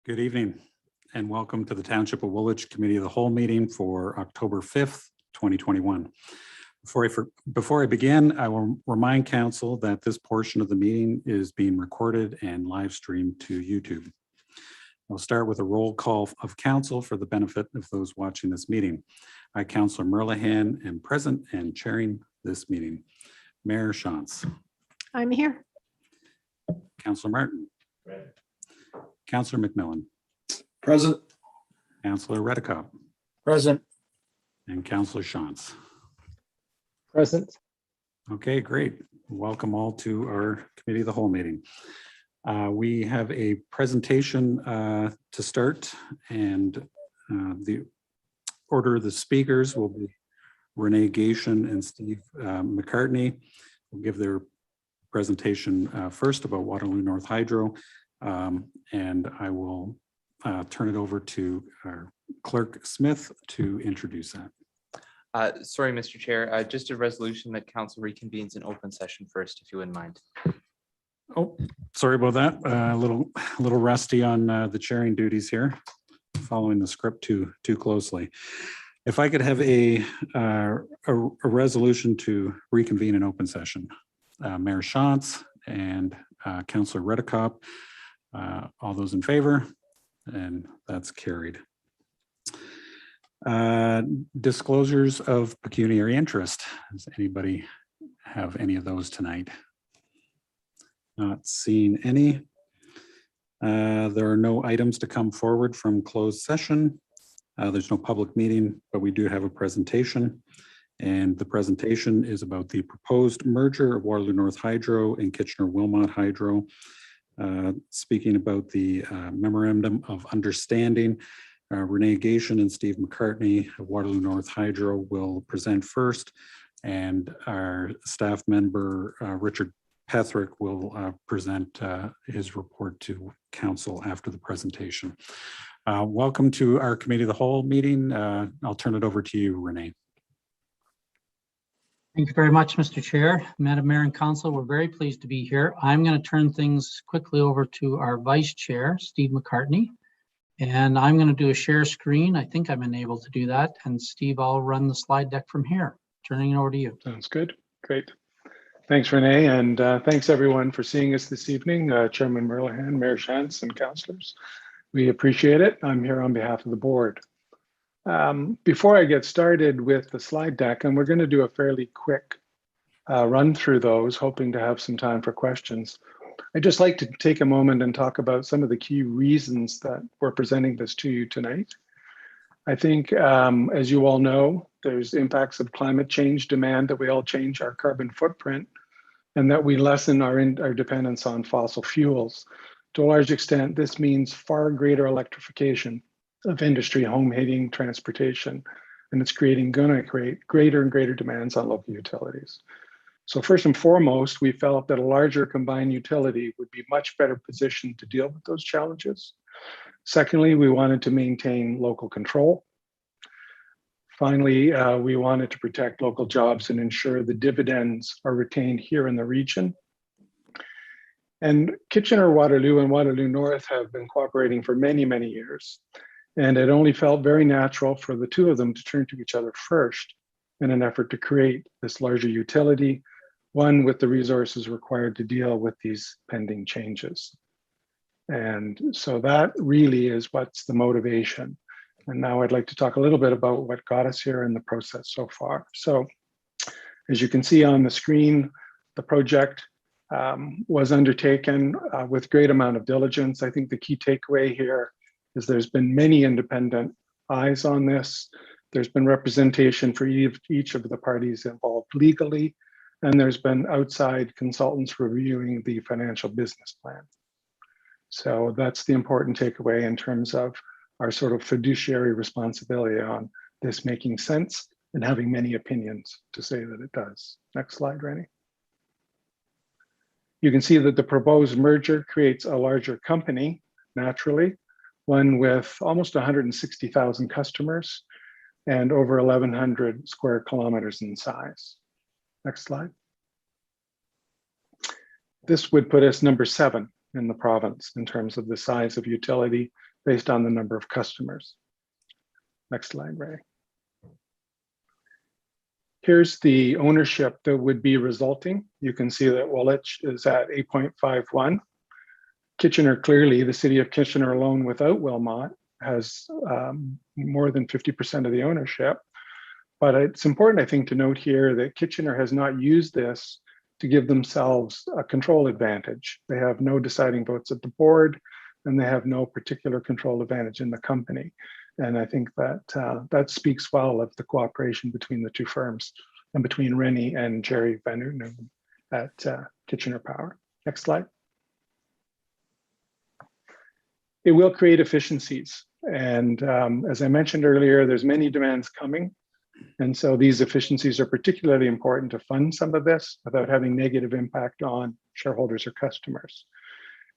Good evening and welcome to the Township of Woolwich Committee of the Whole meeting for October 5th, 2021. Before I begin, I will remind Council that this portion of the meeting is being recorded and live streamed to YouTube. I'll start with a roll call of Council for the benefit of those watching this meeting. I, Councillor Merlihan, am present and chairing this meeting. Mayor Shantz. I'm here. Councillor Martin. Right. Councillor McMillan. Present. Councillor Redekop. Present. And Councillor Shantz. Present. Okay, great. Welcome all to our Committee of the Whole meeting. We have a presentation to start, and the order of the speakers will be Renee Gation and Steve McCartney will give their presentation first about Waterloo North Hydro, and I will turn it over to our Clerk Smith to introduce that. Sorry, Mr. Chair, just a resolution that council reconvenes in open session first, if you wouldn't mind. Oh, sorry about that. A little rusty on the chairing duties here, following the script too closely. If I could have a resolution to reconvene in open session. Mayor Shantz and Councillor Redekop, all those in favor, and that's carried. Disclosures of pecuniary interest. Does anybody have any of those tonight? Not seeing any. There are no items to come forward from closed session. There's no public meeting, but we do have a presentation. And the presentation is about the proposed merger of Waterloo North Hydro and Kitchener-Wilmot Hydro. Speaking about the memorandum of understanding, Renee Gation and Steve McCartney of Waterloo North Hydro will present first, and our staff member Richard Petherick will present his report to council after the presentation. Welcome to our Committee of the Whole meeting. I'll turn it over to you, Renee. Thank you very much, Mr. Chair. Madam Mayor and Council, we're very pleased to be here. I'm going to turn things quickly over to our Vice Chair, Steve McCartney, and I'm going to do a share screen. I think I'm enabled to do that. And Steve, I'll run the slide deck from here. Turning it over to you. Sounds good. Great. Thanks, Renee, and thanks everyone for seeing us this evening. Chairman Merlihan, Mayor Shantz, and councillors. We appreciate it. I'm here on behalf of the board. Before I get started with the slide deck, and we're going to do a fairly quick run through those, hoping to have some time for questions. I'd just like to take a moment and talk about some of the key reasons that we're presenting this to you tonight. I think, as you all know, there's impacts of climate change demand that we all change our carbon footprint and that we lessen our dependence on fossil fuels. To a large extent, this means far greater electrification of industry, home heating, transportation, and it's going to create greater and greater demands on local utilities. So first and foremost, we felt that a larger combined utility would be much better positioned to deal with those challenges. Secondly, we wanted to maintain local control. Finally, we wanted to protect local jobs and ensure the dividends are retained here in the region. And Kitchener-Waterloo and Waterloo North have been cooperating for many, many years. And it only felt very natural for the two of them to turn to each other first in an effort to create this larger utility, one with the resources required to deal with these pending changes. And so that really is what's the motivation. And now I'd like to talk a little bit about what got us here in the process so far. So as you can see on the screen, the project was undertaken with great amount of diligence. I think the key takeaway here is there's been many independent eyes on this. There's been representation for each of the parties involved legally, and there's been outside consultants reviewing the financial business plan. So that's the important takeaway in terms of our sort of fiduciary responsibility on this making sense and having many opinions to say that it does. Next slide, Rennie. You can see that the proposed merger creates a larger company, naturally, one with almost 160,000 customers and over 1,100 square kilometers in size. Next slide. This would put us number 7 in the province in terms of the size of utility based on the number of customers. Next slide, Ray. Here's the ownership that would be resulting. You can see that Woolwich is at 8.51. Kitchener, clearly, the city of Kitchener alone without Wilmot has more than 50% of the ownership. But it's important, I think, to note here that Kitchener has not used this to give themselves a control advantage. They have no deciding votes at the board, and they have no particular control advantage in the company. And I think that that speaks well of the cooperation between the two firms and between Rennie and Jerry Van Unen at Kitchener Power. Next slide. It will create efficiencies. And as I mentioned earlier, there's many demands coming. And so these efficiencies are particularly important to fund some of this without having negative impact on shareholders or customers.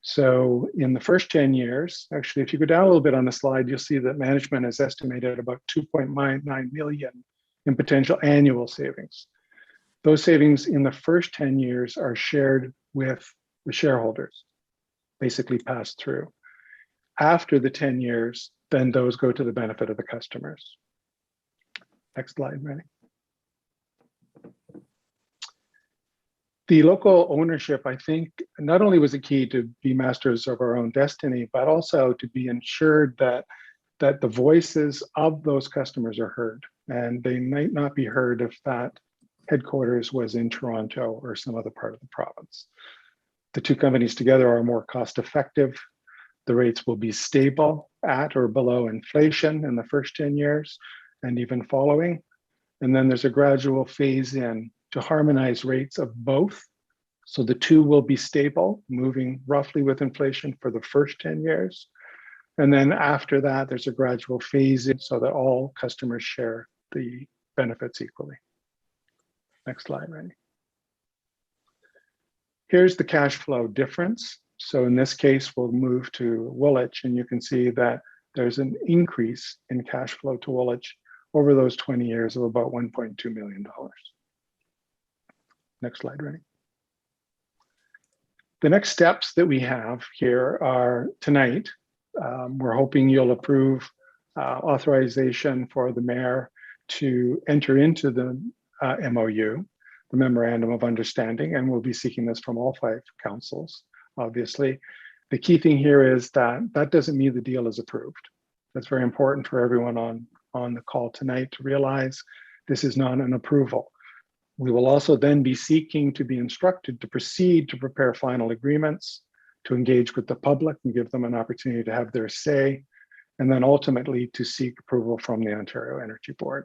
So in the first 10 years, actually, if you go down a little bit on the slide, you'll see that management has estimated about 2.9 million in potential annual savings. Those savings in the first 10 years are shared with the shareholders, basically passed through. After the 10 years, then those go to the benefit of the customers. Next slide, Rennie. The local ownership, I think, not only was it key to be masters of our own destiny, but also to be ensured that the voices of those customers are heard. And they might not be heard if that headquarters was in Toronto or some other part of the province. The two companies together are more cost effective. The rates will be stable at or below inflation in the first 10 years and even following. And then there's a gradual phase in to harmonize rates of both. So the two will be stable, moving roughly with inflation for the first 10 years. And then after that, there's a gradual phase in so that all customers share the benefits equally. Next slide, Randy. Here's the cash flow difference. So in this case, we'll move to Woolwich, and you can see that there's an increase in cash flow to Woolwich over those 20 years of about $1.2 million. Next slide, Rennie. The next steps that we have here are tonight. We're hoping you'll approve authorization for the mayor to enter into the MOU, the Memorandum of Understanding, and we'll be seeking this from all 5 councils, obviously. The key thing here is that that doesn't mean the deal is approved. That's very important for everyone on the call tonight to realize this is not an approval. We will also then be seeking to be instructed to proceed to prepare final agreements, to engage with the public and give them an opportunity to have their say, and then ultimately to seek approval from the Ontario Energy Board.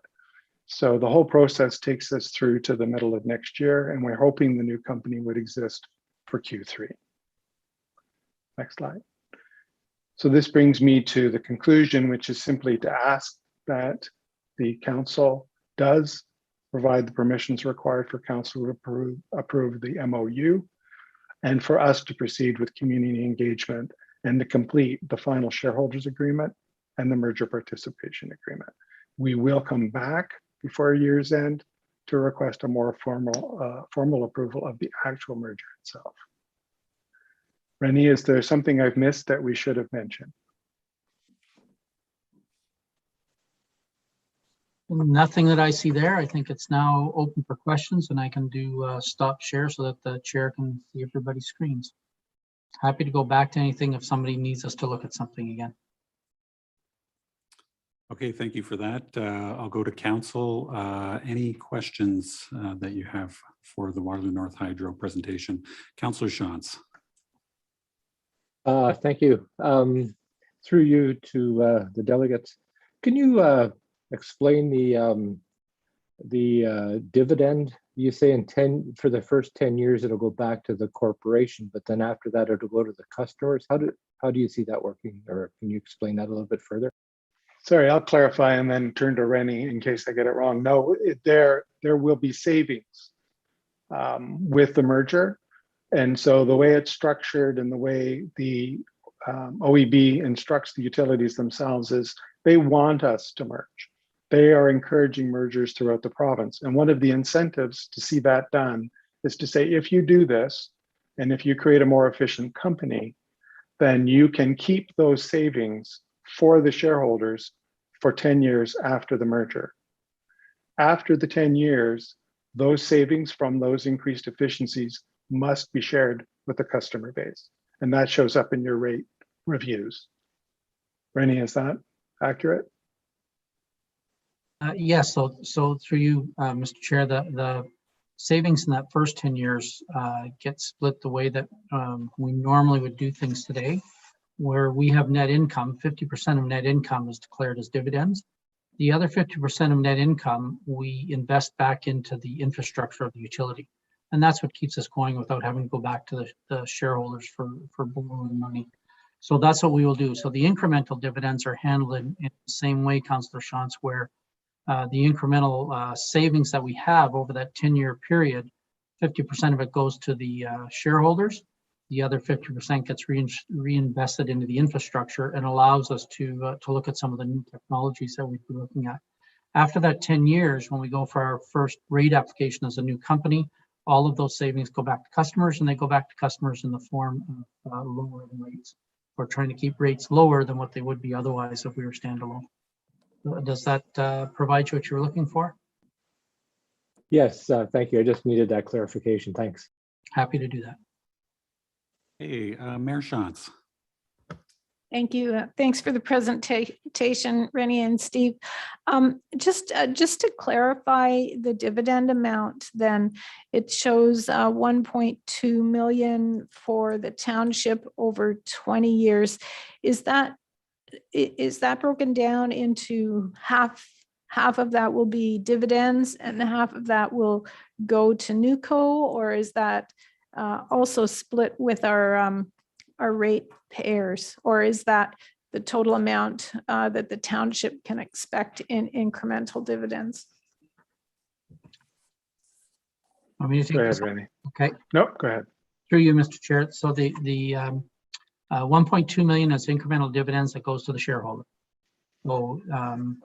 So the whole process takes us through to the middle of next year, and we're hoping the new company would exist for Q3. Next slide. So this brings me to the conclusion, which is simply to ask that the council does provide the permissions required for council to approve the MOU and for us to proceed with community engagement and to complete the final shareholders agreement and the merger participation agreement. We will come back before year's end to request a more formal approval of the actual merger itself. Rennie, is there something I've missed that we should have mentioned? Nothing that I see there. I think it's now open for questions, and I can do stop share so that the chair can see everybody's screens. Happy to go back to anything if somebody needs us to look at something again. Okay, thank you for that. I'll go to council. Any questions that you have for the Waterloo North Hydro presentation? Councillor Shantz. Thank you. Through you to the delegates, can you explain the dividend? You say for the first 10 years it'll go back to the corporation, but then after that it'll go to the customers. How do you see that working, or can you explain that a little bit further? Sorry, I'll clarify and then turn to Rennie in case I get it wrong. No, there will be savings with the merger. And so the way it's structured and the way the OEB instructs the utilities themselves is they want us to merge. They are encouraging mergers throughout the province. And one of the incentives to see that done is to say, if you do this, and if you create a more efficient company, then you can keep those savings for the shareholders for 10 years after the merger. After the 10 years, those savings from those increased efficiencies must be shared with the customer base. And that shows up in your rate reviews. Rennie, is that accurate? Yes, so through you, Mr. Chair, the savings in that first 10 years get split the way that we normally would do things today, where we have net income, 50% of net income is declared as dividends. The other 50% of net income, we invest back into the infrastructure of the utility. And that's what keeps us going without having to go back to the shareholders for borrowing money. So that's what we will do. So the incremental dividends are handled in the same way, Councillor Shantz, where the incremental savings that we have over that 10-year period, 50% of it goes to the shareholders. The other 50% gets reinvested into the infrastructure and allows us to look at some of the new technologies that we've been looking at. After that 10 years, when we go for our first rate application as a new company, all of those savings go back to customers, and they go back to customers in the form of lower rates. We're trying to keep rates lower than what they would be otherwise if we were standalone. Does that provide you what you were looking for? Yes, thank you. I just needed that clarification. Thanks. Happy to do that. Hey, Mayor Shantz. Thank you. Thanks for the presentation, Rennie and Steve. Just to clarify the dividend amount, then it shows 1.2 million for the township over 20 years. Is that broken down into half of that will be dividends and half of that will go to NewCo, or is that also split with our rate payers, or is that the total amount that the township can expect in incremental dividends? Want me to take Go ahead, this? Rennie. Okay. No, go ahead. Through you, Mr. Chair. So the 1.2 million is incremental dividends that goes to the shareholder. So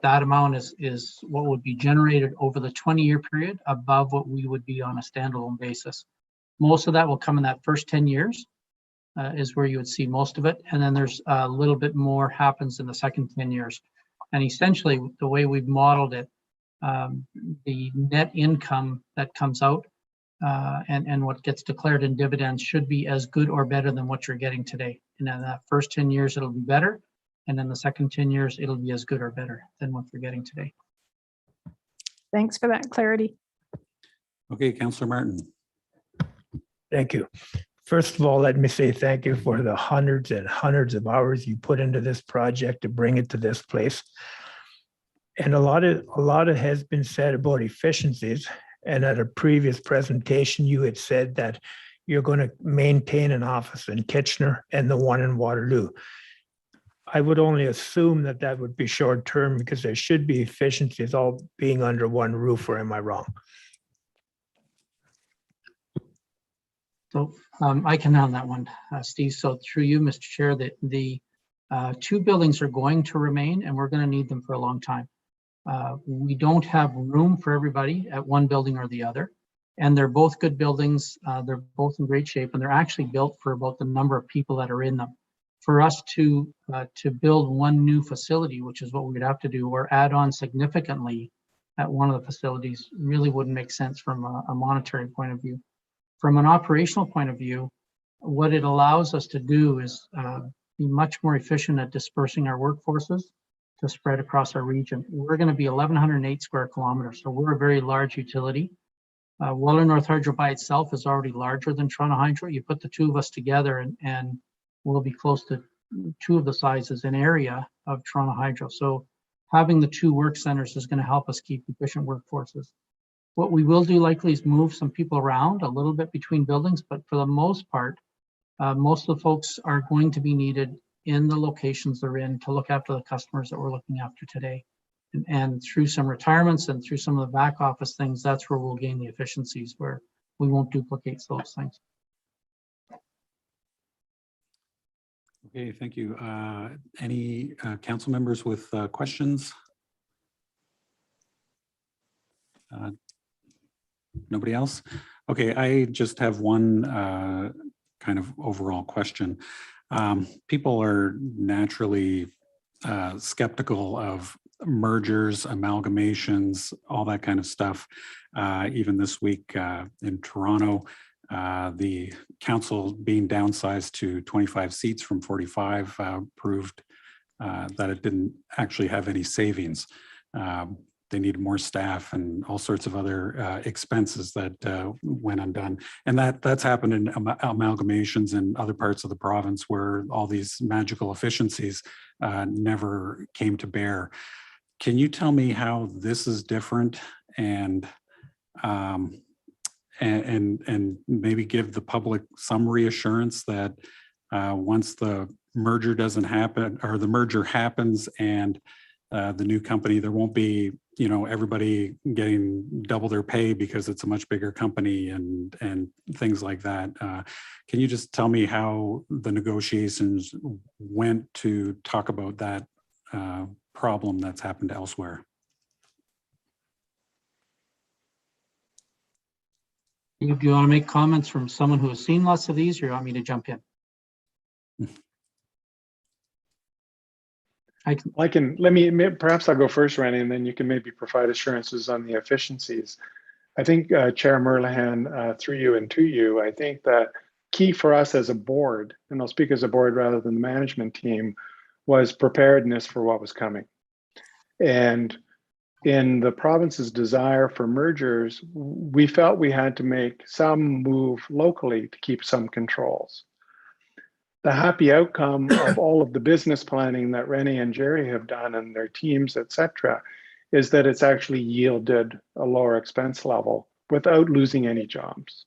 that amount is what would be generated over the 20-year period above what we would be on a standalone basis. Most of that will come in that first 10 years is where you would see most of it. And then there's a little bit more happens in the second 10 years. And essentially the way we've modeled it, the net income that comes out and what gets declared in dividends should be as good or better than what you're getting today. And in that first 10 years, it'll be better. And then the second 10 years, it'll be as good or better than what you're getting today. Thanks for that clarity. Okay, Councillor Martin. Thank you. First of all, let me say thank you for the hundreds and hundreds of hours you put into this project to bring it to this place. And a lot of has been said about efficiencies. And at a previous presentation, you had said that you're going to maintain an office in Kitchener and the one in Waterloo. I would only assume that that would be short term because there should be efficiencies all being under one roof, or am I wrong? So I can on that one, Steve. So through you, Mr. Chair, that the two buildings are going to remain, and we're going to need them for a long time. We don't have room for everybody at one building or the other, and they're both good buildings. They're both in great shape, and they're actually built for about the number of people that are in them. For us to build one new facility, which is what we'd have to do, or add on significantly at one of the facilities, really wouldn't make sense from a monetary point of view. From an operational point of view, what it allows us to do is be much more efficient at dispersing our workforces to spread across our region. We're going to be 1,108 square kilometers, so we're a very large utility. Waller North Hydro by itself is already larger than Toronto Hydro. You put the two of us together and we'll be close to two of the sizes in area of Toronto Hydro. So having the two work centers is going to help us keep efficient workforces. What we will do likely is move some people around a little bit between buildings, but for the most part, most of the folks are going to be needed in the locations they're in to look after the customers that we're looking after today. And through some retirements and through some of the back office things, that's where we'll gain the efficiencies, where we won't duplicate those things. Okay, thank you. Any council members with questions? Nobody else? Okay, I just have one kind of overall question. People are naturally skeptical of mergers, amalgamations, all that kind of stuff. Even this week in Toronto, the council being downsized to 25 seats from 45 proved that it didn't actually have any savings. They needed more staff and all sorts of other expenses that went undone. And that's happened in amalgamations in other parts of the province where all these magical efficiencies never came to bear. Can you tell me how this is different and maybe give the public some reassurance that once the merger doesn't happen, or the merger happens and the new company, there won't be, everybody getting double their pay because it's a much bigger company and things like that. Can you just tell me how the negotiations went to talk about that problem that's happened elsewhere? Do you want to make comments from someone who has seen lots of these, or you want me to jump in? Perhaps I'll go first, Randy, and then you can maybe provide assurances on the efficiencies. I think Chair Merlihan, through you and to you, I think that key for us as a board, and I'll speak as a board rather than the management team, was preparedness for what was coming. And in the province's desire for mergers, we felt we had to make some move locally to keep some controls. The happy outcome of all of the business planning that Rennie and Jerry have done and their teams, et cetera, is that it's actually yielded a lower expense level without losing any jobs.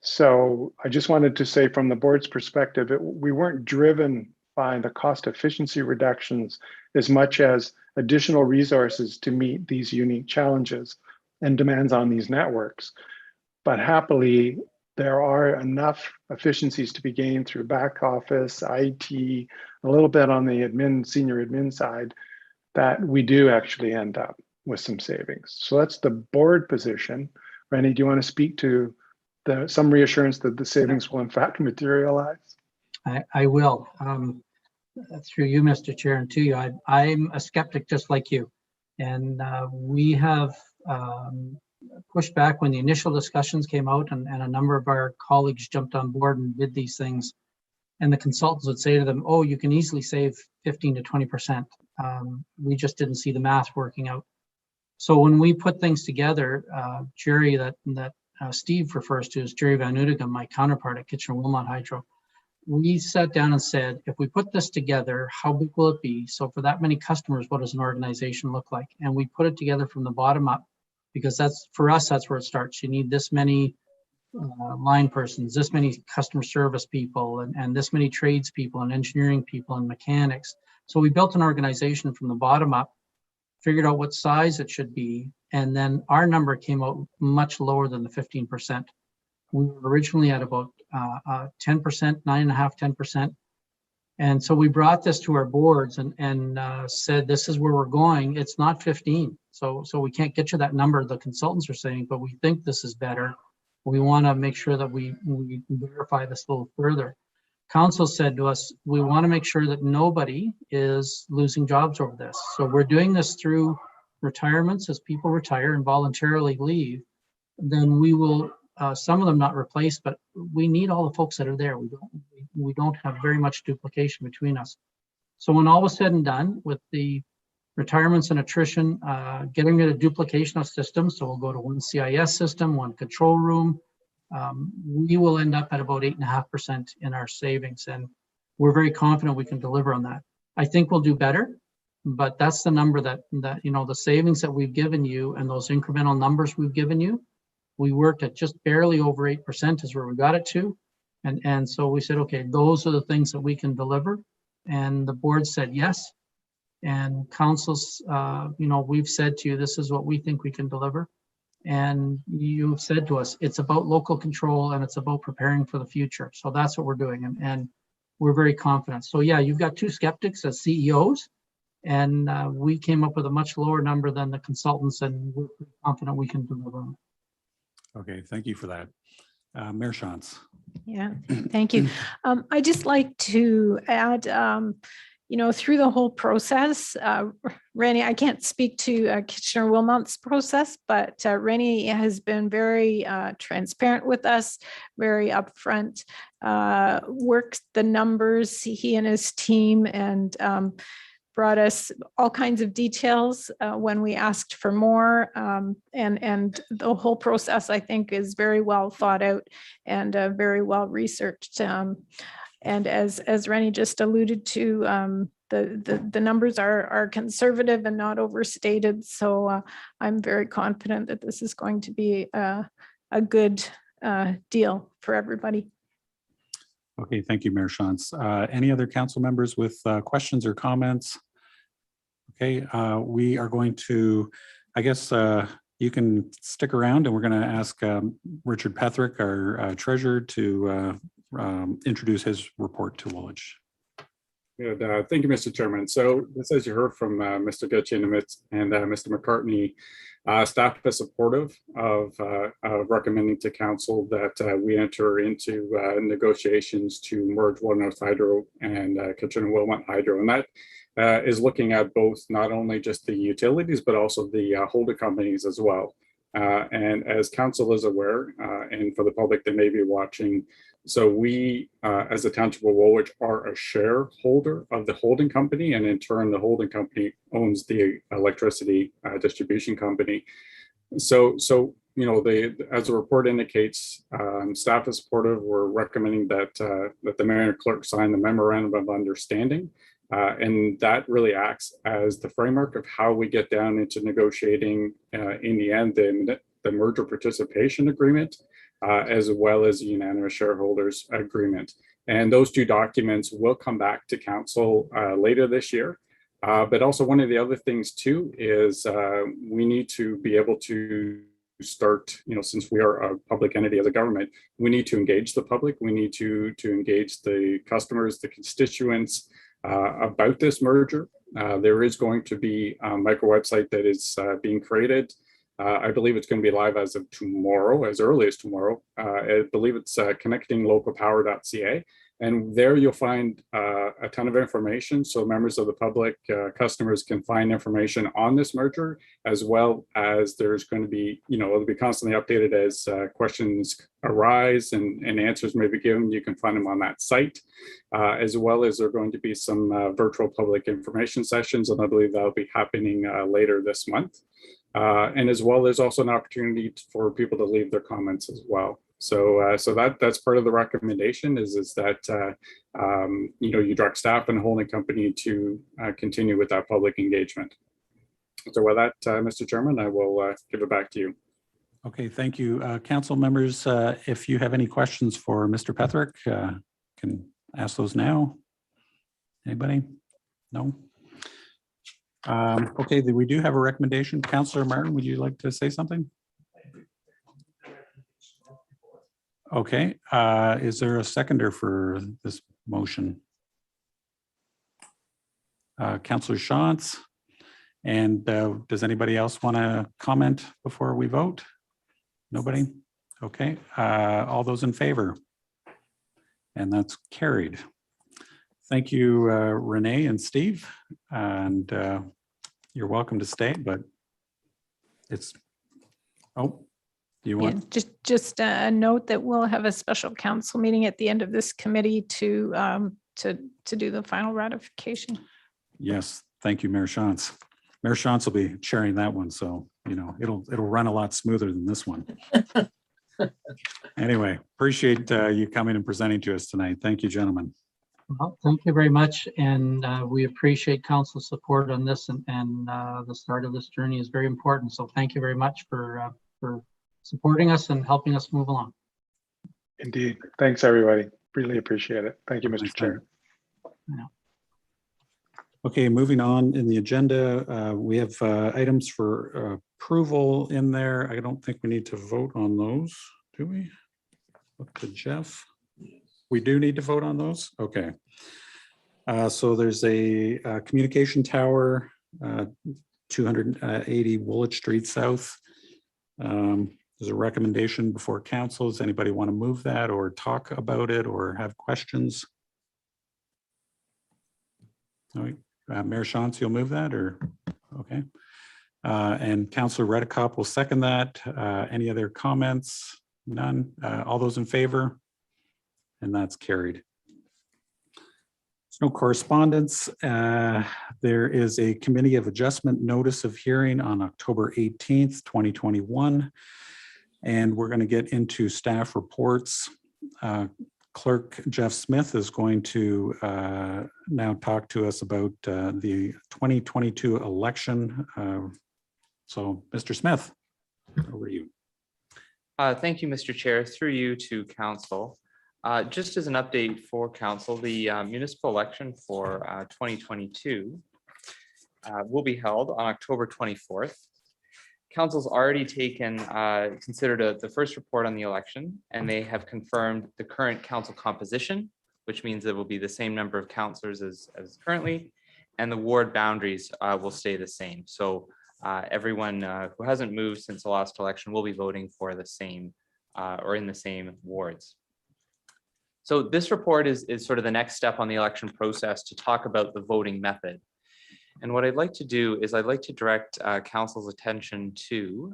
So I just wanted to say from the board's perspective, we weren't driven by the cost efficiency reductions as much as additional resources to meet these unique challenges and demands on these networks. But happily, there are enough efficiencies to be gained through back office, IT, a little bit on the senior admin side, that we do actually end up with some savings. So that's the board position. Rennie, do you want to speak to some reassurance that the savings will in fact materialize? I will. Through you, Mr. Chair, and to you, I'm a skeptic just like you. And we have pushed back when the initial discussions came out, and a number of our colleagues jumped on board and did these things. And the consultants would say to them, oh, you can easily save 15 to 20%. We just didn't see the math working out. So when we put things together, Jerry, that Steve refers to as Jerry Van Utigam, my counterpart at Kitchener-Wilmot Hydro, we sat down and said, if we put this together, how big will it be? So for that many customers, what does an organization look like? And we put it together from the bottom up, because that's, for us, that's where it starts. You need this many line persons, this many customer service people, and this many tradespeople and engineering people and mechanics. So we built an organization from the bottom up, figured out what size it should be, and then our number came out much lower than the 15%. We were originally at about 10%, 9.5%, 10%. And so we brought this to our boards and said, this is where we're going. It's not 15. So we can't get you that number the consultants are saying, but we think this is better. We want to make sure that we verify this a little further. Council said to us, we want to make sure that nobody is losing jobs over this. So we're doing this through retirements. As people retire and voluntarily leave, then we will, some of them not replaced, but we need all the folks that are there. We don't have very much duplication between us. So when all was said and done with the retirements and attrition, getting rid of duplication of systems, so we'll go to one CIS system, one control room, we will end up at about 8.5% in our savings, and we're very confident we can deliver on that. I think we'll do better, but that's the number that the savings that we've given you and those incremental numbers we've given you. We worked at just barely over 8% is where we got it to. And so we said, okay, those are the things that we can deliver. And the board said yes. And councils, we've said to you, this is what we think we can deliver. And you've said to us, it's about local control and it's about preparing for the future. So that's what we're doing. And we're very confident. So yeah, you've got two skeptics as CEOs. And we came up with a much lower number than the consultants, and we're pretty confident we can deliver on it. Okay, thank you for that. Mayor Shantz. Yeah, thank you. I just like to add, through the whole process, Rennie, I can't speak to Kitchener-Wilmot's process, but Rennie has been very transparent with us, very upfront, worked the numbers, he and his team, and brought us all kinds of details when we asked for more. And the whole process, I think, is very well thought out and very well researched. And as Rennie just alluded to, the numbers are conservative and not overstated. So I'm very confident that this is going to be a good deal for everybody. Okay, thank you, Mayor Shantz. Any other council members with questions or comments? Okay, we are going to, I guess you can stick around, and we're going to ask Richard Petherick, our treasurer, to introduce his report to Woolwich. Good. Thank you, Mr. Chairman. So this, as you heard from Mr. Gitchin and Mr. McCartney, staff is supportive of recommending to council that we enter into negotiations to merge Woodnorth Hydro and Kitchener-Wilmot Hydro. And that is looking at both not only just the utilities, but also the holding companies as well. And as council is aware, and for the public that may be watching, so we, as the Township of Woolwich, are a shareholder of the holding company, and in turn, the holding company owns the electricity distribution company. So as the report indicates, staff is supportive. We're recommending that the mayor and clerk sign the memorandum of understanding, and that really acts as the framework of how we get down into negotiating in the end the merger participation agreement, as well as the unanimous shareholders agreement. And those two documents will come back to council later this year. But also one of the other things too is we need to be able to start, since we are a public entity as a government, we need to engage the public. We need to engage the customers, the constituents about this merger. There is going to be a micro website that is being created. I believe it's going to be live as of tomorrow, as early as tomorrow. I believe it's connectinglocalpower.ca. And there you'll find a ton of information. So members of the public, customers can find information on this merger, as well as there's going to be, it'll be constantly updated as questions arise and answers may be given. You can find them on that site, as well as there are going to be some virtual public information sessions. And I believe that'll be happening later this month. And as well, there's also an opportunity for people to leave their comments as well. So that's part of the recommendation is that you direct staff and holding company to continue with that public engagement. So with that, Mr. Chairman, I will give it back to you. Okay, thank you. Council members, if you have any questions for Mr. Petherick, can ask those now. Anybody? No? Okay, we do have a recommendation. Councillor Martin, would you like to say something? Okay, is there a seconder for this motion? Councillor Shantz, and does anybody else want to comment before we vote? Nobody? Okay, all those in favor? And that's carried. Thank you, Renee and Steve, and you're welcome to stay, but it's, you want? Yeah, just a note that we'll have a special council meeting at the end of this committee to do the final ratification. Yes, thank you, Mayor Shantz. Mayor Shantz will be chairing that one, so it'll run a lot smoother than this one. Anyway, appreciate you coming and presenting to us tonight. Thank you, gentlemen. Well, thank you very much, and we appreciate council support on this, and the start of this journey is very important. So thank you very much for supporting us and helping us move along. Indeed. Thanks, everybody. Really appreciate it. Thank you, Mr. Chair. Yeah. Okay, moving on in the agenda, we have items for approval in there. I don't think we need to vote on those, do we? Look to Jeff. We do need to vote on those? Okay. So there's a communication tower, 280 Woolwich Street South. There's a recommendation before council. Does anybody want to move that or talk about it or have questions? All right. Mayor Shantz, you'll move that or, okay. And Councillor Redekop will second that. Any other comments? None. All those in favor? And that's carried. There's no correspondence. There is a committee of adjustment notice of hearing on October 18th, 2021. And we're going to get into staff reports. Clerk Jeff Smith is going to now talk to us about the 2022 election. So, Mr. Smith, over to you. Thank you, Mr. Chair. Through you to council. Just as an update for council, the municipal election for 2022 will be held on October 24th. Council's already considered the first report on the election, and they have confirmed the current council composition, which means there will be the same number of councillors as currently, and the ward boundaries will stay the same. So everyone who hasn't moved since the last election will be voting for the same or in the same wards. So this report is sort of the next step on the election process to talk about the voting method. And what I'd like to do is I'd like to direct council's attention to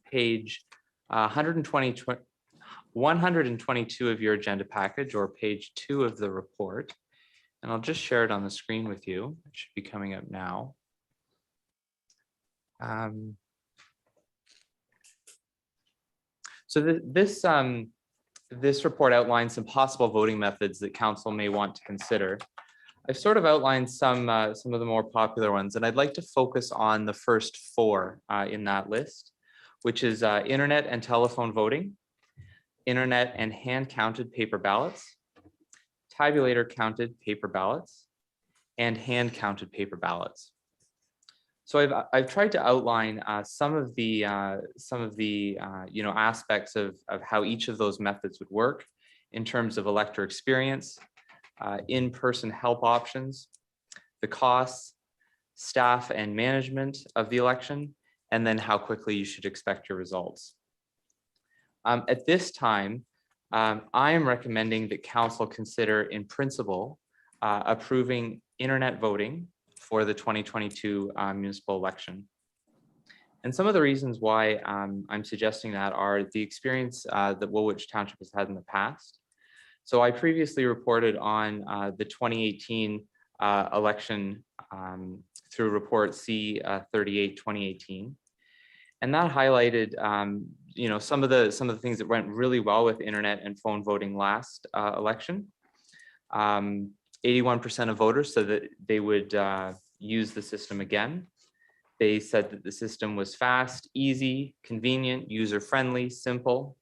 page 122 of your agenda package, or page 2 of the report. And I'll just share it on the screen with you. It should be coming up now. So this report outlines some possible voting methods that council may want to consider. I've sort of outlined some of the more popular ones, and I'd like to focus on the first 4 in that list, which is internet and telephone voting, internet and hand-counted paper ballots, tabulator counted paper ballots, and hand-counted paper ballots. So I've tried to outline some of the aspects of how each of those methods would work in terms of elector experience, in-person help options, the costs, staff and management of the election, and then how quickly you should expect your results. At this time, I am recommending that council consider in principle approving internet voting for the 2022 municipal election. And some of the reasons why I'm suggesting that are the experience that Woolwich Township has had in the past. So I previously reported on the 2018 election through report C38 2018, and that highlighted some of the things that went really well with internet and phone voting last election. 81% of voters said that they would use the system again. They said that the system was fast, easy, convenient, user-friendly, simple.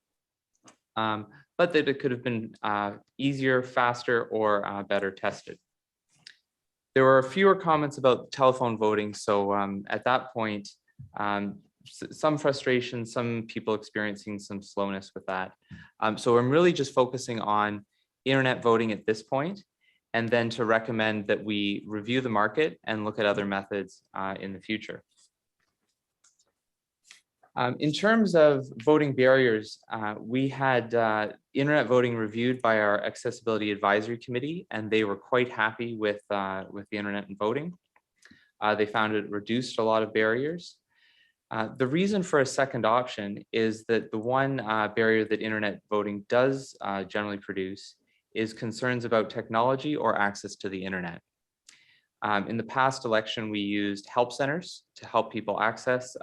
But that it could have been easier, faster, or better tested. There were fewer comments about telephone voting. So at that point, some frustration, some people experiencing some slowness with that. So I'm really just focusing on internet voting at this point, and then to recommend that we review the market and look at other methods in the future. In terms of voting barriers, we had internet voting reviewed by our Accessibility Advisory Committee, and they were quite happy with the internet and voting. They found it reduced a lot of barriers. The reason for a second option is that the one barrier that internet voting does generally produce is concerns about technology or access to the internet. In the past election, we used help centers to help people access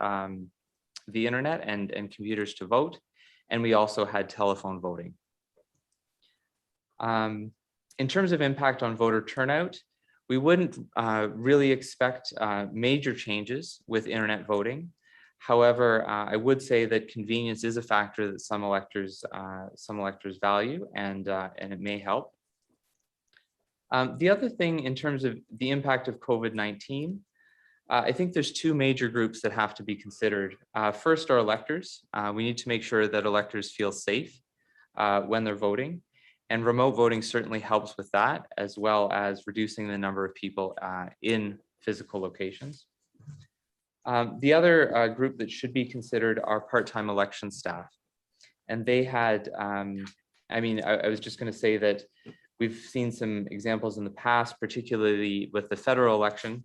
the internet and computers to vote, and we also had telephone voting. In terms of impact on voter turnout, we wouldn't really expect major changes with internet voting. However, I would say that convenience is a factor that some electors value, and it may help. The other thing in terms of the impact of COVID-19, I think there's 2 major groups that have to be considered. First are electors. We need to make sure that electors feel safe when they're voting, and remote voting certainly helps with that, as well as reducing the number of people in physical locations. The other group that should be considered are part-time election staff. And they had, I was just going to say that We've seen some examples in the past, particularly with the federal election,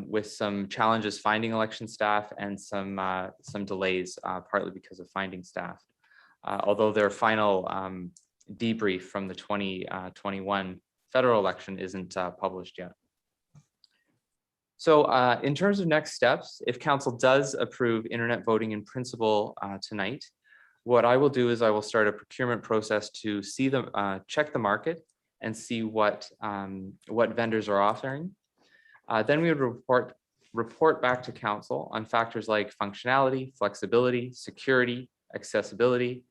with some challenges finding election staff and some delays, partly because of finding staff. Although their final debrief from the 2021 federal election isn't published yet. So in terms of next steps, if council does approve internet voting in principle tonight, what I will do is I will start a procurement process to see the check the market and see what vendors are offering. Then we would report back to council on factors like functionality, flexibility, security, accessibility,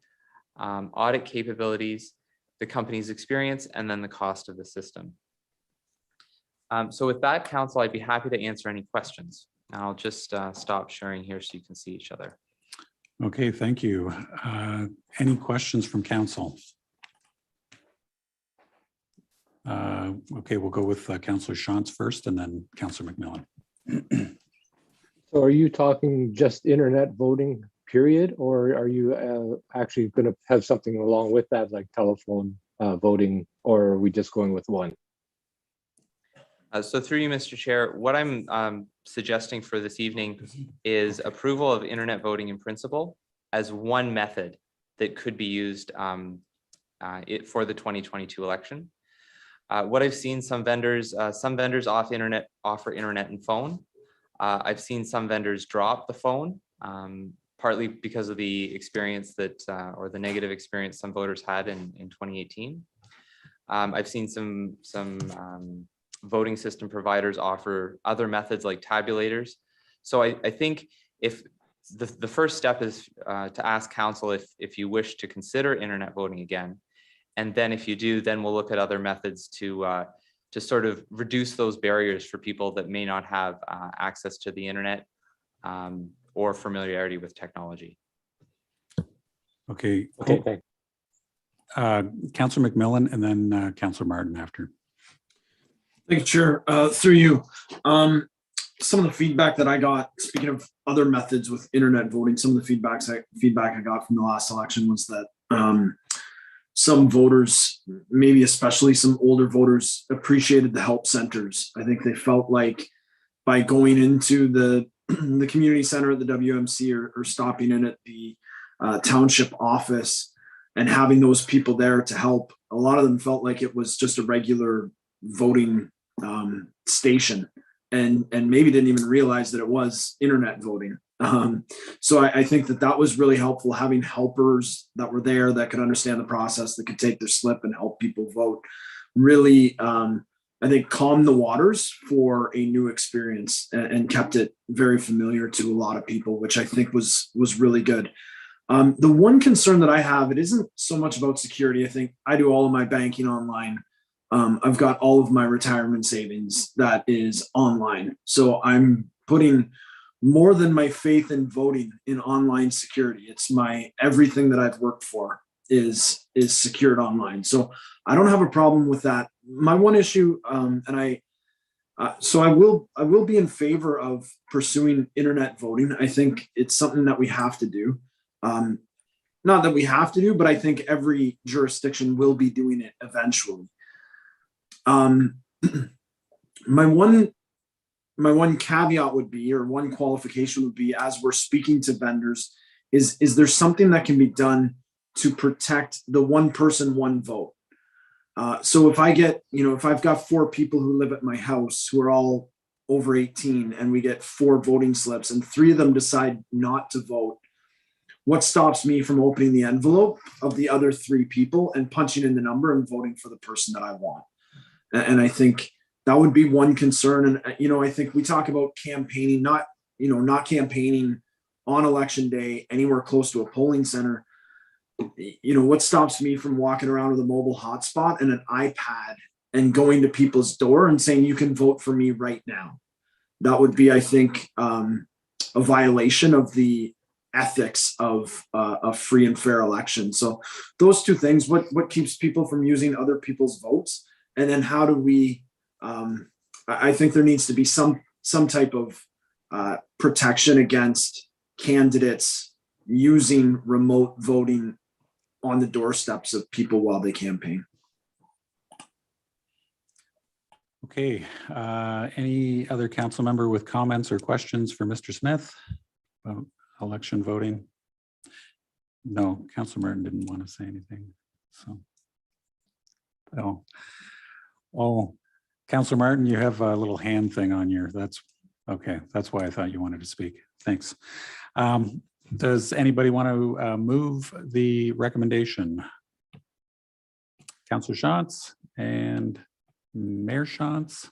audit capabilities, the company's experience, and then the cost of the system. So with that, council, I'd be happy to answer any questions. I'll just stop sharing here so you can see each other. Okay, thank you. Any questions from council? Okay, we'll go with Councillor Shantz first and then Councillor McMillan. So are you talking just internet voting period, or are you actually going to have something along with that, like telephone voting, or are we just going with one? So through you, Mr. Chair, what I'm suggesting for this evening is approval of internet voting in principle as one method that could be used for the 2022 election. What I've seen, some vendors offer internet and phone. I've seen some vendors drop the phone, partly because of the experience that, or the negative experience some voters had in 2018. I've seen some voting system providers offer other methods like tabulators. So I think if the first step is to ask council if you wish to consider internet voting again. And then if you do, then we'll look at other methods to sort of reduce those barriers for people that may not have access to the internet or familiarity with technology. Okay. Okay, thanks. Councillor McMillan and then Councillor Martin after. Thank you, Chair. Through you, some of the feedback that I got, speaking of other methods with internet voting, some of the feedback I got from the last election was that some voters, maybe especially some older voters, appreciated the help centers. I think they felt like by going into the community center at the WMC or stopping in at the township office and having those people there to help, a lot of them felt like it was just a regular voting station and maybe didn't even realize that it was internet voting. So I think that was really helpful, having helpers that were there that could understand the process, that could take their slip and help people vote. Really, I think calmed the waters for a new experience and kept it very familiar to a lot of people, which I think was really good. The one concern that I have, it isn't so much about security. I think I do all of my banking online. I've got all of my retirement savings that is online. So I'm putting more than my faith in voting in online security. It's my everything that I've worked for is secured online. So I don't have a problem with that. My one issue, so I will be in favor of pursuing internet voting. I think it's something that we have to do. Not that we have to do, but I think every jurisdiction will be doing it eventually. My one caveat would be, or one qualification would be, as we're speaking to vendors, is there something that can be done to protect the one person, one vote? So if I've got 4 people who live at my house who are all over 18 and we get 4 voting slips and 3 of them decide not to vote, what stops me from opening the envelope of the other 3 people and punching in the number and voting for the person that I want? And I think that would be one concern. And, I think we talk about campaigning, not campaigning on election day anywhere close to a polling center. What stops me from walking around with a mobile hotspot and an iPad and going to people's door and saying, you can vote for me right now? That would be, I think, a violation of the ethics of a free and fair election. So those 2 things, what keeps people from using other people's votes? And then how do we, I think there needs to be some type of protection against candidates using remote voting on the doorsteps of people while they campaign. Okay, any other council member with comments or questions for Mr. Smith about election voting? No, Councilor Martin didn't want to say anything, so. Oh, Councilor Martin, you have a little hand thing on your, that's, okay, that's why I thought you wanted to speak. Thanks. Does anybody want to move the recommendation? Councilor Shantz and Mayor Shantz.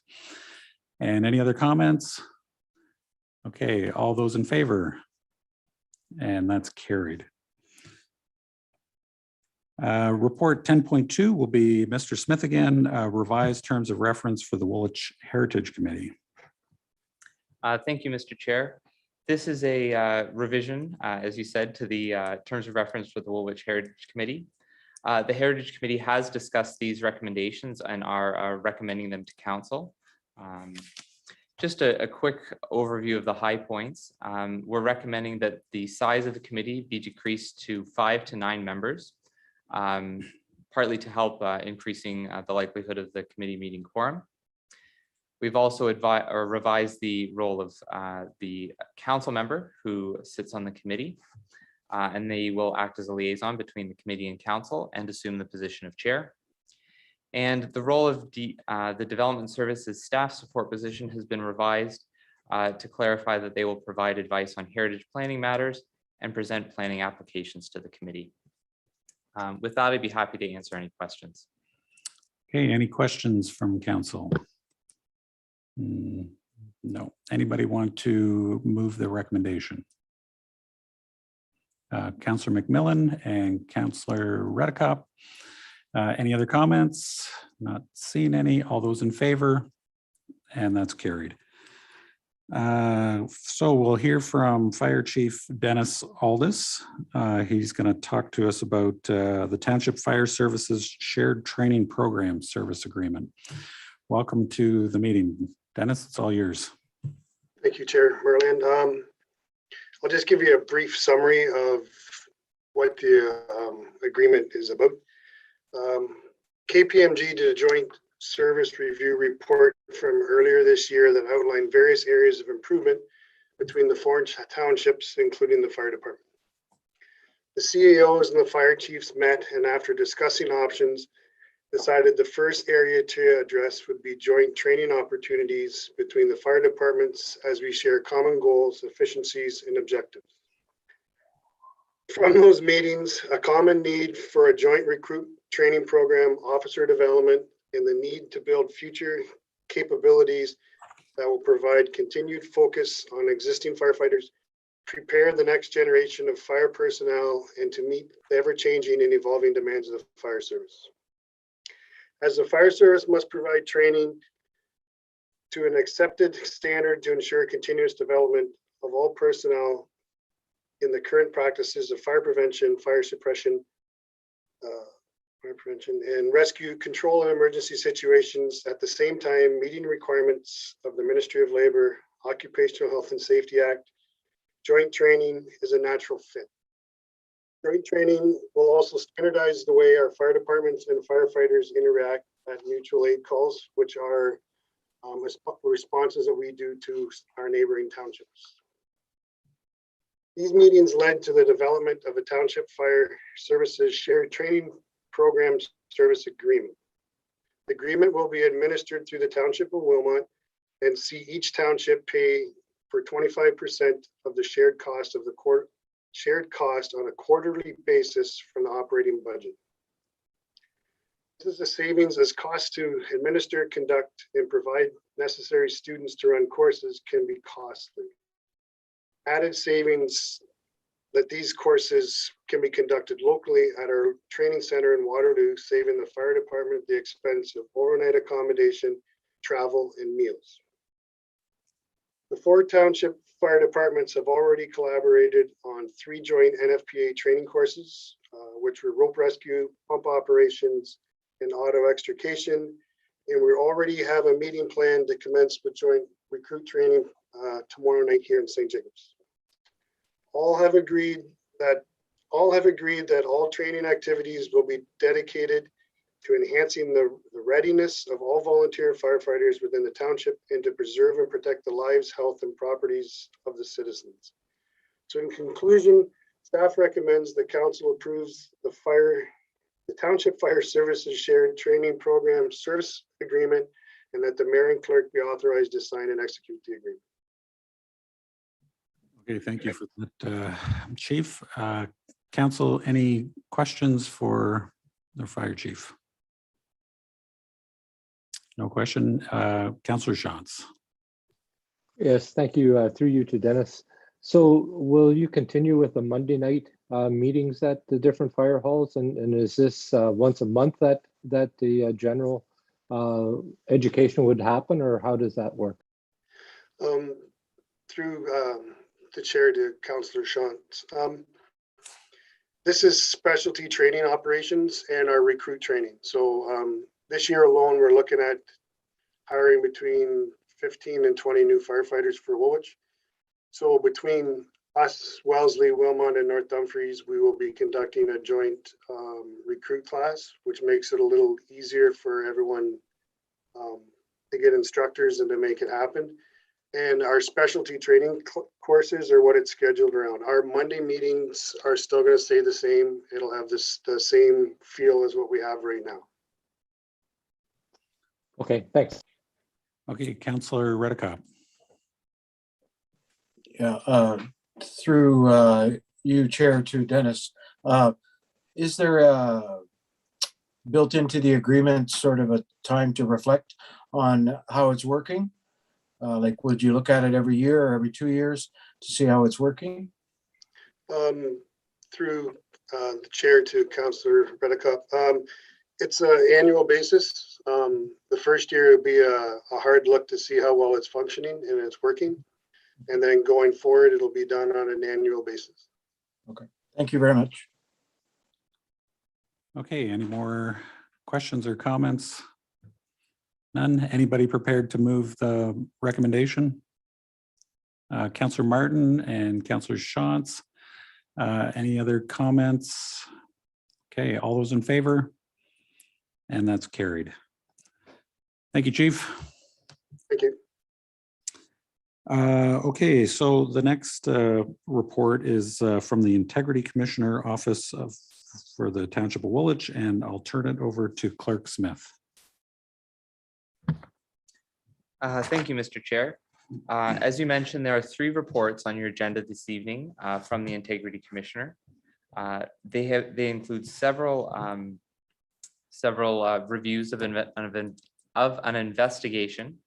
And any other comments? Okay, all those in favor? And that's carried. Report 10.2 will be Mr. Smith again, revised terms of reference for the Woolwich Heritage Committee. Thank you, Mr. Chair. This is a revision, as you said, to the terms of reference for the Woolwich Heritage Committee. The Heritage Committee has discussed these recommendations and are recommending them to Council. Just a quick overview of the high points. We're recommending that the size of the committee be decreased to 5 to 9 members, partly to help increasing the likelihood of the committee meeting quorum. We've also revised the role of the council member who sits on the committee, and they will act as a liaison between the committee and council and assume the position of chair. And the role of the Development Services staff support position has been revised to clarify that they will provide advice on heritage planning matters and present planning applications to the committee. With that, I'd be happy to answer any questions. Okay, any questions from council? No. Anybody want to move the recommendation? Councillor McMillan and Councillor Redekop. Any other comments? Not seeing any. All those in favor? And that's carried. So we'll hear from Fire Chief Dennis Aldis. He's going to talk to us about the Township Fire Services Shared Training Program Service Agreement. Welcome to the meeting. Dennis, it's all yours. Thank you, Chair Merlin. I'll just give you a brief summary of what the agreement is about. KPMG did a joint service review report from earlier this year that outlined various areas of improvement between the 4 townships, including the fire department. The CAOs and the fire chiefs met, and after discussing options, decided the first area to address would be joint training opportunities between the fire departments as we share common goals, efficiencies, and objectives. From those meetings, a common need for a joint recruit training program, officer development, and the need to build future capabilities that will provide continued focus on existing firefighters, prepare the next generation of fire personnel, and to meet the ever-changing and evolving demands of the fire service. As the fire service must provide training to an accepted standard to ensure continuous development of all personnel in the current practices of fire prevention, fire suppression, and rescue, control and emergency situations, at the same time meeting requirements of the Ministry of Labor, Occupational Health and Safety Act, joint training is a natural fit. Joint training will also standardize the way our fire departments and firefighters interact at mutual aid calls, which are responses that we do to our neighboring townships. These meetings led to the development of a Township Fire Services Shared Training Program Service Agreement. The agreement will be administered through the Township of Wilmot and see each township pay for 25% of the shared cost of the shared cost on a quarterly basis from the operating budget. This is a savings as costs to administer, conduct, and provide necessary students to run courses can be costly. Added savings that these courses can be conducted locally at our training center in Waterloo, saving the fire department the expense of overnight accommodation, travel, and meals. The 4 township fire departments have already collaborated on 3 joint NFPA training courses, which were rope rescue, pump operations, and auto extrication. And we already have a meeting planned to commence with joint recruit training tomorrow night here in St. Jacobs. All have agreed that all training activities will be dedicated to enhancing the readiness of all volunteer firefighters within the township and to preserve and protect the lives, health, and properties of the citizens. So in conclusion, staff recommends the council approves the Township Fire Services Shared Training Program Service Agreement, and that the mayor and clerk be authorized to sign and execute the agreement. Okay, thank you for that, Chief. Council, any questions for the fire chief? No question. Councillor Shantz. Yes, thank you. Through you to Dennis. So will you continue with the Monday night meetings at the different fire halls? And is this once a month that the general education would happen, or how does that work? Through the chair to Councillor Shantz. This is specialty training operations and our recruit training. So this year alone, we're looking at hiring between 15 and 20 new firefighters for Woolwich. So between us, Wellesley, Wilmot, and North Dumfries, we will be conducting a joint recruit class, which makes it a little easier for everyone to get instructors and to make it happen. And our specialty training courses are what it's scheduled around. Our Monday meetings are still going to stay the same. It'll have the same feel as what we have right now. Okay, thanks. Okay, Councillor Redekop. Yeah, through you, Chair, to Dennis, is there built into the agreement sort of a time to reflect on how it's working? Like, would you look at it every year or every 2 years to see how it's working? Through the chair to Councillor Redekop, it's an annual basis. The first year will be a hard look to see how well it's functioning and it's working. And then going forward, it'll be done on an annual basis. Okay, thank you very much. Okay, any more questions or comments? None. Anybody prepared to move the recommendation? Councillor Martin and Councillor Shantz. Any other comments? Okay, all those in favor? And that's carried. Thank you, Chief. Thank you. Okay, so the next report is from the Integrity Commissioner Office for the Township of Woolwich, and I'll turn it over to Clerk Smith. Thank you, Mr. Chair. As you mentioned, there are 3 reports on your agenda this evening from the Integrity Commissioner. They include several reviews of an investigation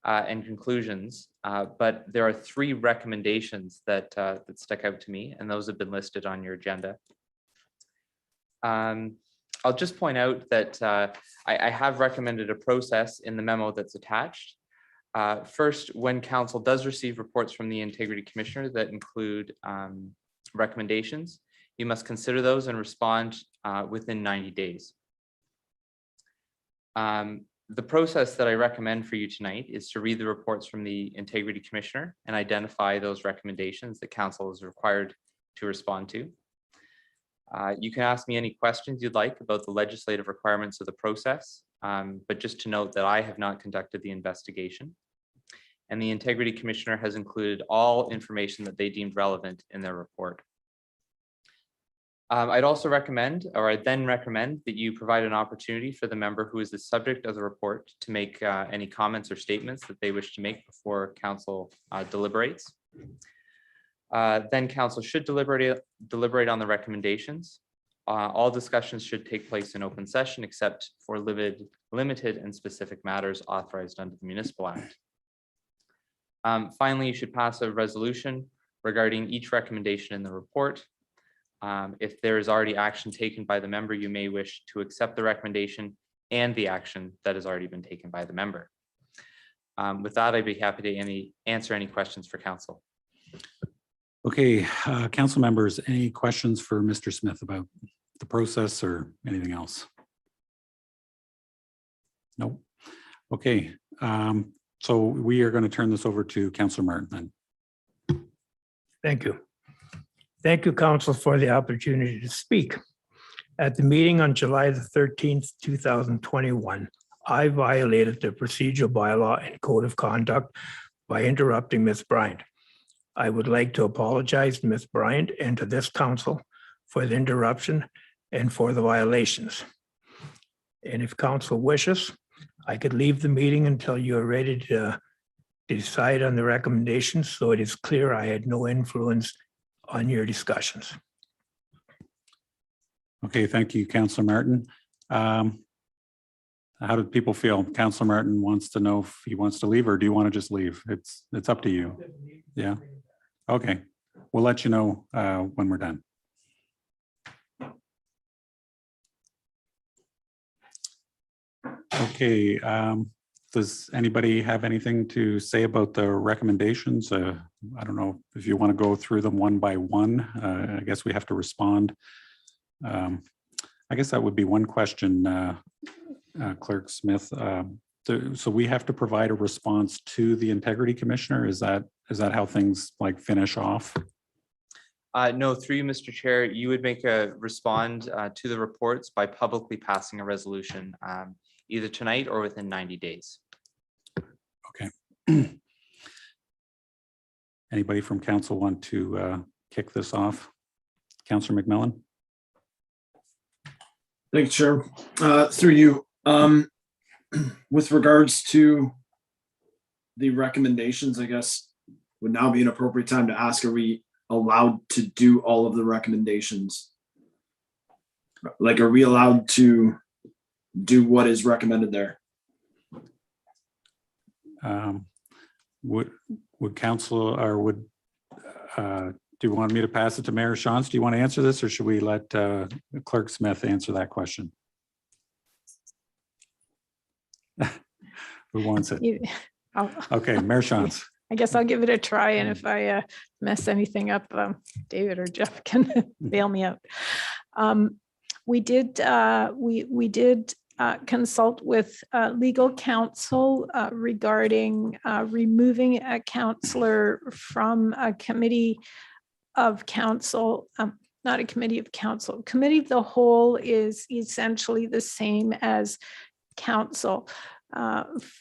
and conclusions, but there are 3 recommendations that stick out to me, and those have been listed on your agenda. I'll just point out that I have recommended a process in the memo that's attached. First, when council does receive reports from the Integrity Commissioner that include recommendations, you must consider those and respond within 90 days. The process that I recommend for you tonight is to read the reports from the Integrity Commissioner and identify those recommendations that council is required to respond to. You can ask me any questions you'd like about the legislative requirements of the process, but just to note that I have not conducted the investigation, and the Integrity Commissioner has included all information that they deemed relevant in their report. I'd also recommend, or I'd then recommend, that you provide an opportunity for the member who is the subject of the report to make any comments or statements that they wish to make before council deliberates. Then council should deliberate on the recommendations. All discussions should take place in open session except for limited and specific matters authorized under the Municipal Act. Finally, you should pass a resolution regarding each recommendation in the report. If there is already action taken by the member, you may wish to accept the recommendation and the action that has already been taken by the member. With that, I'd be happy to answer any questions for council. Okay, council members, any questions for Mr. Smith about the process or anything else? No. Okay, so we are going to turn this over to Councillor Martin then. Thank you. Thank you, Council, for the opportunity to speak. At the meeting on July the 13th, 2021, I violated the procedural bylaw and code of conduct by interrupting Ms. Bryant. I would like to apologize to Ms. Bryant and to this council for the interruption and for the violations. And if council wishes, I could leave the meeting until you are ready to decide on the recommendations, so it is clear I had no influence on your discussions. Okay, thank you, Councillor Martin. How do people feel? Councillor Martin wants to know if he wants to leave, or do you want to just leave? It's up to you. Yeah. Okay, we'll let you know when we're done. Okay, does anybody have anything to say about the recommendations? I don't know if you want to go through them one by one. I guess we have to respond. I guess that would be one question, Clerk Smith. So we have to provide a response to the Integrity Commissioner. Is that how things like finish off? No, through you, Mr. Chair, you would respond to the reports by publicly passing a resolution, either tonight or within 90 days. Okay. Anybody from council want to kick this off? Councillor McMillan? Thanks, Chair. Through you, with regards to the recommendations, I guess would now be an appropriate time to ask, are we allowed to do all of the recommendations? Like, are we allowed to do what is recommended there? Would council, or would do you want me to pass it to Mayor Shantz? Do you want to answer this, or should we let Clerk Smith answer that question? Who wants it? Okay, Mayor Shantz. I guess I'll give it a try, and if I mess anything up, David or Jeff can bail me out. We did consult with legal counsel regarding removing a counselor from a committee of council, not a committee of council. Committee of the whole is essentially the same as council,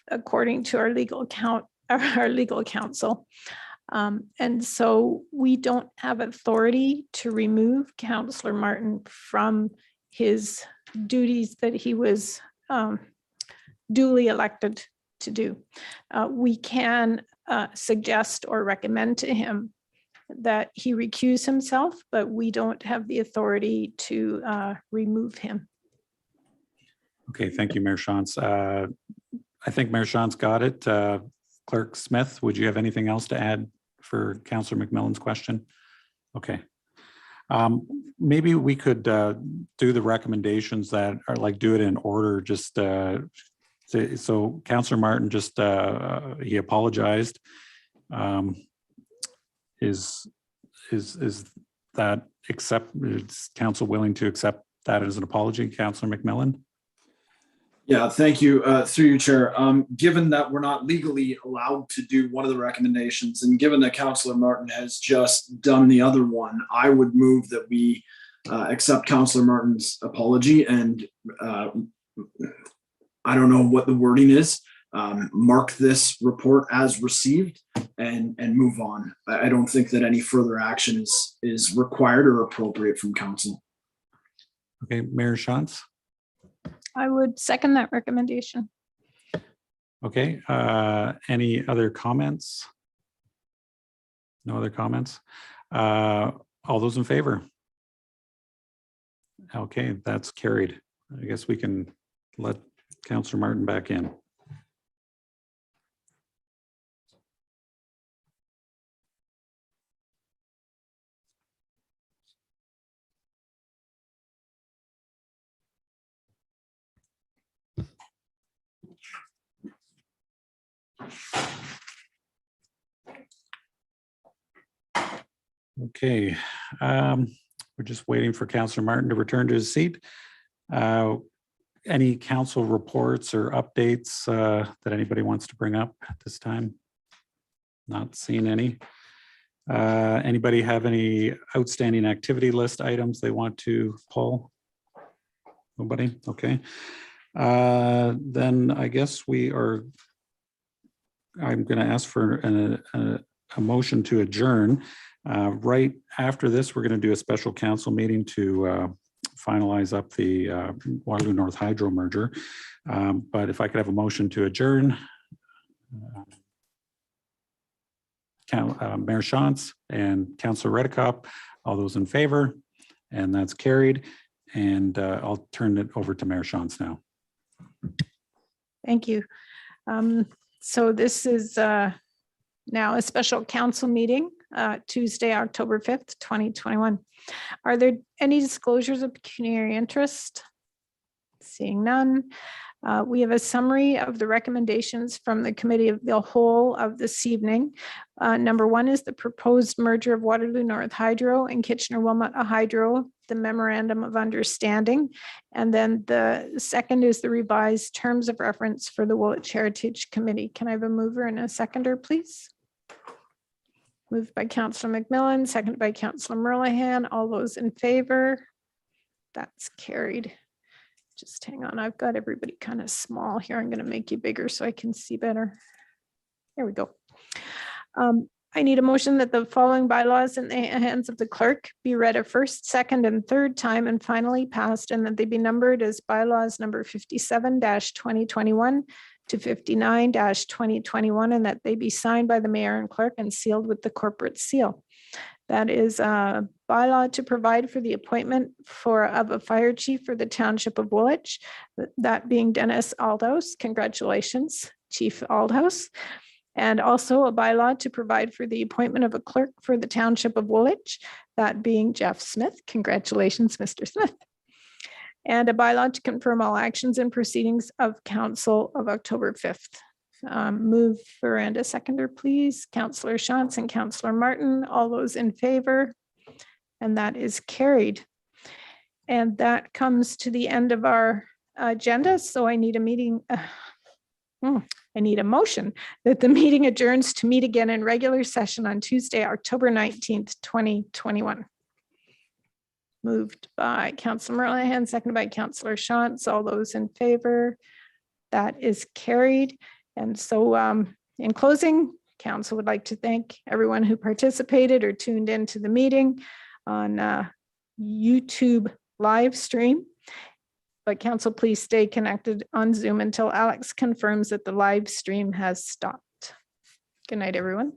according to our legal counsel. And so we don't have authority to remove Councillor Martin from his duties that he was duly elected to do. We can suggest or recommend to him that he recuse himself, but we don't have the authority to remove him. Okay, thank you, Mayor Shantz. I think Mayor Shantz got it. Clerk Smith, would you have anything else to add for Councillor McMillan's question? Okay. Maybe we could do the recommendations that are like, do it in order, just so Councillor Martin just, he apologized. Is that is council willing to accept that as an apology, Councillor McMillan? Yeah, thank you. Through you, Chair. Given that we're not legally allowed to do one of the recommendations, and given that Councillor Martin has just done the other one, I would move that we accept Councillor Martin's apology and I don't know what the wording is, mark this report as received and move on. I don't think that any further action is required or appropriate from council. Okay, Mayor Shantz. I would second that recommendation. Okay, any other comments? No other comments? All those in favor? Okay, that's carried. I guess we can let Councillor Martin back in. Okay, we're just waiting for Councillor Martin to return to his seat. Any council reports or updates that anybody wants to bring up at this time? Not seeing any. Anybody have any outstanding activity list items they want to pull? Nobody? Okay. Then I guess I'm going to ask for a motion to adjourn. Right after this, we're going to do a special council meeting to finalize up the Waterloo North Hydro merger. But if I could have a motion to adjourn. Mayor Shantz and Councillor Redekop, all those in favor, and that's carried. And I'll turn it over to Mayor Shantz now. Thank you. So this is now a special council meeting, Tuesday, October 5th, 2021. Are there any disclosures of pecuniary interest? Seeing none. We have a summary of the recommendations from the Committee of the Whole of this evening. Number one is the proposed merger of Waterloo North Hydro and Kitchener-Wilmot Hydro, the Memorandum of Understanding. And then the second is the revised terms of reference for the Woolwich Heritage Committee. Can I have a mover and a seconder, please? Moved by Councillor McMillan, seconded by Councillor Merlihan. All those in favor? That's carried. Just hang on, I've got everybody kind of small here. I'm going to make you bigger so I can see better. There we go. I need a motion that the following bylaws in the hands of the clerk be read a first, second, and third time and finally passed, and that they be numbered as bylaws number 57-2021 to 59-2021, and that they be signed by the mayor and clerk and sealed with the corporate seal. That is a bylaw to provide for the appointment of a fire chief for the Township of Woolwich, that being Dennis Aldhouse. Congratulations, Chief Aldhouse. And also a bylaw to provide for the appointment of a clerk for the Township of Woolwich, that being Jeff Smith. Congratulations, Mr. Smith. And a bylaw to confirm all actions and proceedings of council of October 5th. Move for and a seconder, please. Councillor Shantz and Councillor Martin, all those in favor, and that is carried. And that comes to the end of our agenda. So I need a motion that the meeting adjourns to meet again in regular session on Tuesday, October 19th, 2021. Moved by Councillor Merlihan, seconded by Councillor Shantz. All those in favor, that is carried. And so in closing, council would like to thank everyone who participated or tuned into the meeting on YouTube live stream. But council, please stay connected on Zoom until Alex confirms that the live stream has stopped. Good night, everyone.